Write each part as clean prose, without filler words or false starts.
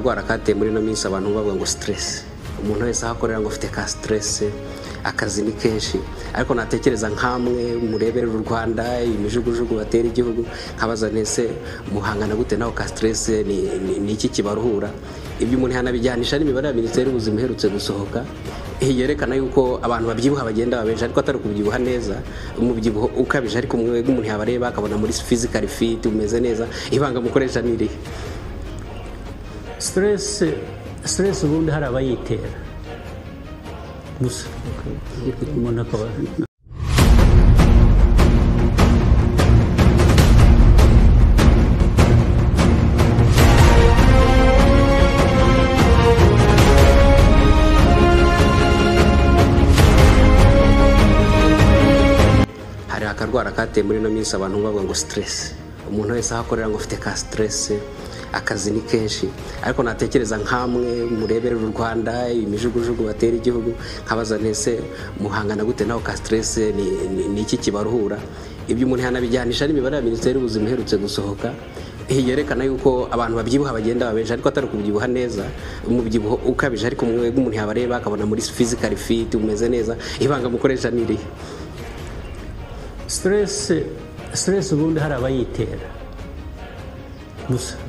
akarwara kateye muri no minsi abantu bavuga ngo stress. Umuntu wese ahakorera ngo afite ka stress, akazi ni kenshi, ariko natekereza nkamwe mureberera u Rwanda imijugujugu batera igihugu, nkabaza nese muhangana gute naho ka stress ni iki kibaruhura. Ibyo umuntu yanabijyanisha n'imibare ya Minisiteri y'Ubuzima iherutse gusohoka yerekana yuko abantu babyibuha bagenda babenje, ariko atari kubyibuha neza, umubyibuho ukabije, ariko umwe umuntu yabareba akabona muri physical fit umeze neza. Ibanga mukoresha niri stress ubundi hari abayitera gusa umuntu akaba hari akarwara kateye muri no minsi abantu bavuga ngo stress. Umuntu wese ahakorera ngo afite ka stress, akazi ni kenshi, ariko natekereza nkamwe mureberera u Rwanda imijugujugu batera igihugu, nkabaza nese muhangana gute naho ka stress ni iki kibaruhura. Ibyo umuntu yanabijyanisha n'imibare ya Minisiteri y'Ubuzima iherutse gusohoka yerekana yuko abantu babyibuha bagenda babenje, ariko atari kubyibuha neza, umubyibuho ukabije, ariko umwe umuntu yabareba akabona muri physical fit umeze neza. Ibanga mukoresha niri stress ubundi hari abayitera gusa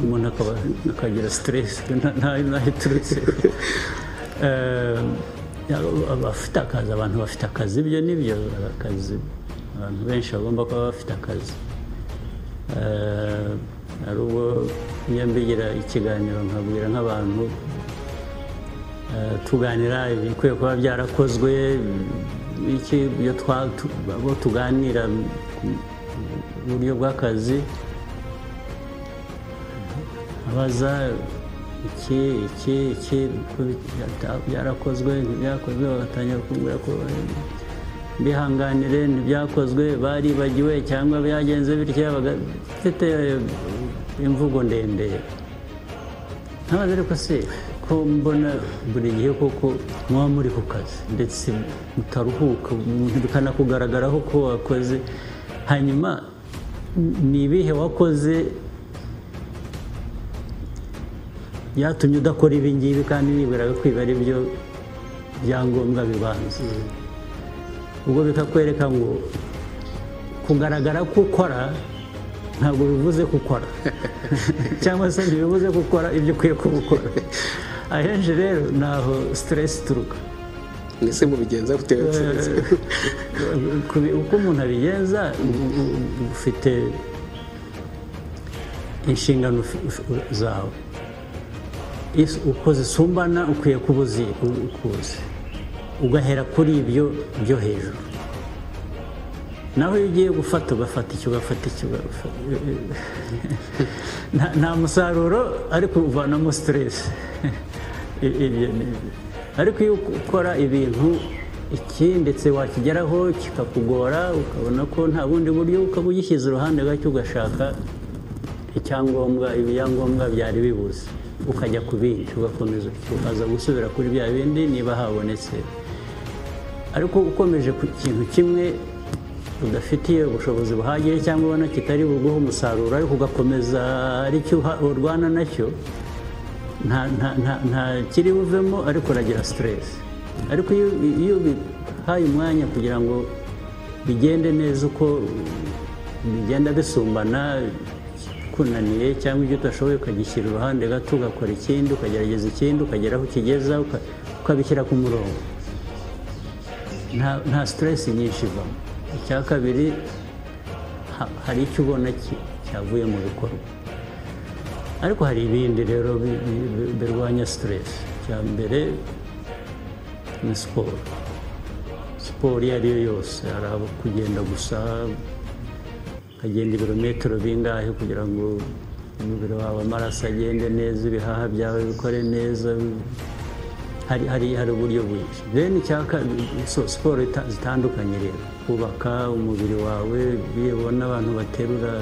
umuntu akagira stress ntayo iturutse. Abafite akazi, abantu bafite akazi, ibyo nibyo akazi, abantu benshi bagomba kuba bafite akazi. Hari ubwo nyambigira ikiganiro nkabwira nk'abantu tuganira ibikwiye kuba byarakozwe, ibyo tuganira uburyo bw'akazi, abaza iki byarakozwe ntibyakozwe, bagatangira kumbwira ko bihanganire ntibyakozwe, baribagiwe cyangwa byagenze bityo, bafite imvugo ndende. Ntabaze ariko se ko mbona buri gihe koko muba muri ku kazi ndetse mutaruhuka, bikanakugaragaraho ko wakoze, hanyuma ni ibihe wakoze byatumye udakora ibi ngibi kandi nibwiraga ko ibi ari byo byangombwa bibanza. Ubwo bikakwereka ngo kugaragara ko ukora ntabwo bivuze ko ukora cyangwa se ntibivuze ko ukora ibyo ukwiye kuba ukora. Ahenshi rero naho stress ituruka. Nese mubigenza gute? Uko umuntu abigenza, ufite inshingano zawe, uko zisumbana ukwiye kuba uzi, ugahera kuri ibyo byo hejuru. Naho iyo ugiye gufata ugafata icyo nta musaruro, ariko uvanamo stress. Ariko iyo ukora ibintu iki ndetse wakigeraho kikakugora, ukabona ko nta bundi buryo, ukaba ugishyize uruhande gake ugashaka icyangombwa, ibyangombwa byari bibuze, ukajya ku bindi, ugakomeza ukaza gusubira kuri bya bindi niba habonetse. Ariko ukomeje ku kintu kimwe udafitiye ubushobozi buhagije cyangwa ubona kitari buguhe umusaruro, ariko ugakomeza ari cyo urwana nacyo, nta kiri buvemo, ariko uragira stress. Ariko iyo bihaye umwanya kugira ngo bigende neza, uko bigenda bisumbana, kunaniye cyangwa ibyo utashoboye ukagishyira uruhande gato, ugakora ikindi, ukagerageza ikindi, ukagera aho ukigeza, ukabishyira ku murongo, nta stress nyinshi ivamo. Icya kabiri, hari icyo ubona cyavuye mu bikorwa, ariko hari ibindi rero birwanya stress. Icya mbere ni siporo. Siporo iyo ari yo yose, hari abo kugenda gusa, ukagenda ibirometero bingahe kugira ngo umubiri wawe amaraso agende neza, ibihaha byawe bikore neza, hari uburyo bwinshi. Bene siporo zitandukanye rero, kubaka umubiri wawe, bibona abantu baterura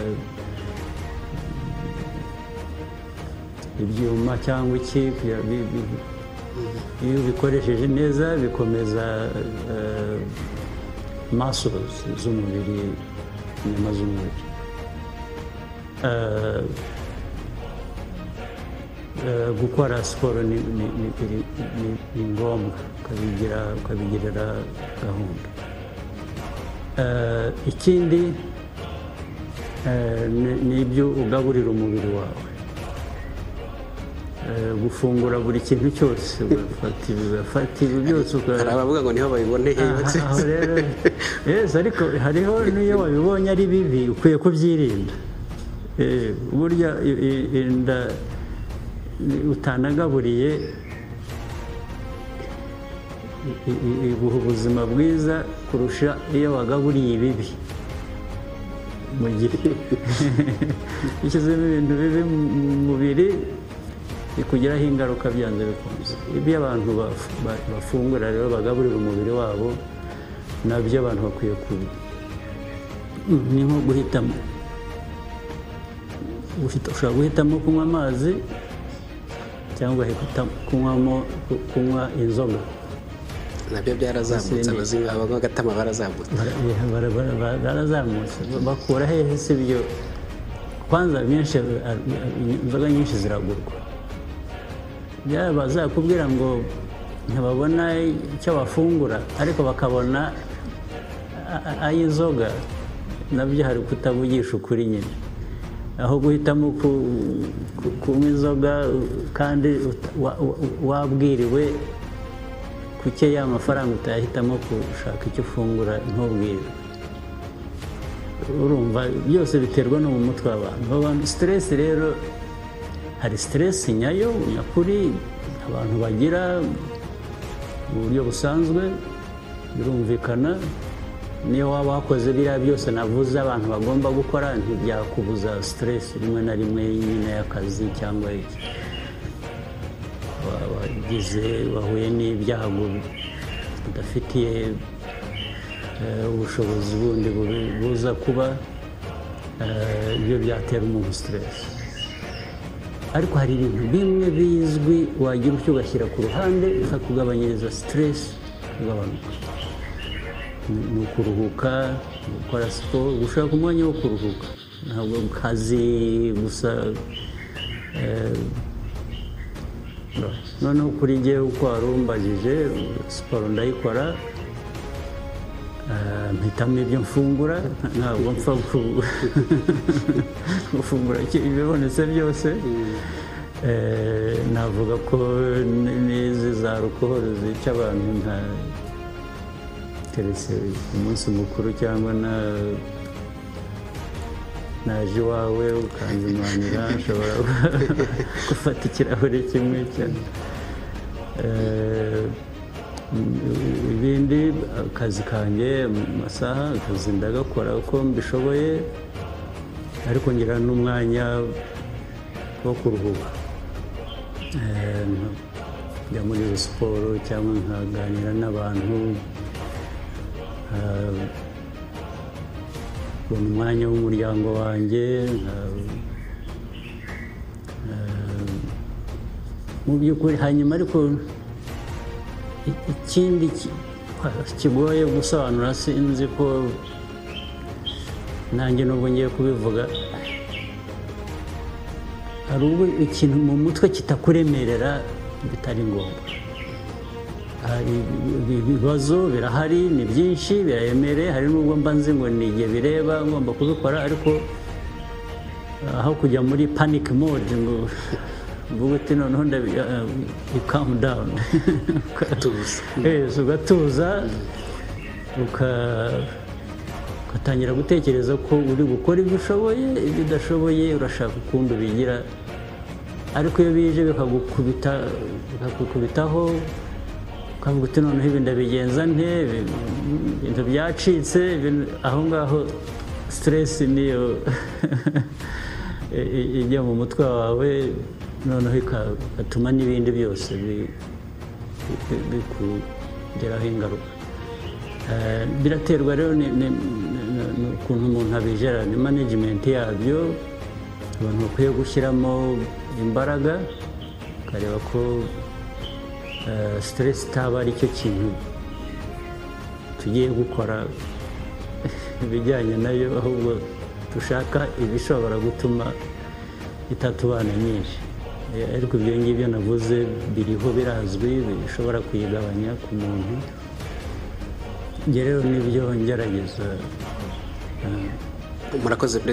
ibyuma cyangwa iki, iyo ubikoresheje neza bikomeza muscles z'umubiri, inyama z'umubiri. gukora siporo ni ngombwa ukabigirira gahunda. Ikindi ni ibyo ugaburira umubiri wawe, gufungura buri kintu cyose, ugafata ibi byose hari abavuga ngo niho babiboneye. aho rero ariko hariho n'iyo wabibonye ari bibi ukwiye kubyirinda. Burya inda utanagaburiye iguha ubuzima bwiza kurusha iyo wagaburiye ibibi. Mu gihe ushyizemo ibintu bibi mu mubiri bikugiraho ingaruka byanze bikunze. Ibyo abantu bafungura rero bagaburira umubiri wabo nabyo abantu bakwiye kuba ni nko guhitamo. Ushobora guhitamo kunywa amazi cyangwa kunywa inzoga. Nabyo byarazamutse, abanywa agatama barazamutse. Barazamutse bakura hehe se ibyo? Kwanza inzoga nyinshi ziragurwa. Bazakubwira ngo ntibabona icyo bafungura ariko bakabona ay'inzoga, nabyo hari kutavugisha ukuri nyine. Aho guhitamo kunywa inzoga kandi wabwiriwe kuke y'amafaranga utayahitamo gushaka icyo ufungura ntubwire. Urumva byose biterwa no mu mutwe w'abantu. Stress rero, hari stress nyayo nyakuri abantu bagira mu buryo busanzwe birumvikana. Niyo waba wakoze biriya byose navuze abantu bagomba gukora, ntibyakubuza stress rimwe na rimwe nyine y'akazi cyangwa wahuye n'ibyago udafitiye ubushobozi bundi buza kuba ibyo byatera umuntu stress. Ariko hari ibintu bimwe bizwi wagira utyo ugashyira ku ruhande bikakugabanyiriza stress ikagabanuka. Ni ukuruhuka, gukora siporo, gushaka umwanya wo kuruhuka, ntabwo kazi gusa. Noneho kuri njye uko warumbajije, siporo ndayikora, mpitamo ibyo mfungura, ntabwo mpfa gufungura ibibonetse byose. Navuga ko n'izi za alcohol zica abantu nta keretse umunsi mukuru cyangwa naje iwawe ukanzimanira, nshobora gufata ikirahure kimwe cyane. Ibindi akazi kanjye amasaha akazi ndagakora uko mbishoboye, ariko ngira n'umwanya wo kuruhuka. Njya muri siporo cyangwa nkaganira n'abantu, kubona umwanya w'umuryango wanjye. Mu by'ukuri hanyuma ariko ikindi kigoye gusobanura, sinzi ko nanjye nubwo ngiye kubivuga, hari ubwo ikintu mu mutwe kitakuremerera bitari ngombwa. Ibibazo birahari, ni byinshi, biraremereye. Hari n'ubwo mba nzi ngo ni igihe bireba ngomba kubikora, ariko aho kujya muri panic mode ngo uvuga uti noneho calm down, ugatuza ugatangira gutekereza ko uri gukora ibyo ushoboye, ibyo udashoboye urashaka ukundi ubigira. Ariko iyo bije bikagukubitaho ukavuga uti noneho ibi ndabigenza nte, ibintu byacitse. Aho ngaho stress niyo ijya mu mutwe wawe, noneho igatuma n'ibindi byose bikugeraho ingaruka. Biraterwa rero n'ukuntu umuntu abijera, ni management yabyo. Abantu bakwiye gushyiramo imbaraga ukareba ko stress itaba ari cyo kintu tugiye gukora ibijyanye nayo, ahubwo dushaka ibishobora gutuma itatubana nyinshi. ariko ibyo ngibyo navuze biriho birazwi bishobora kuyigabanya ku muntu. Njye rero nibyo ngerageza. Murakoze Perezida.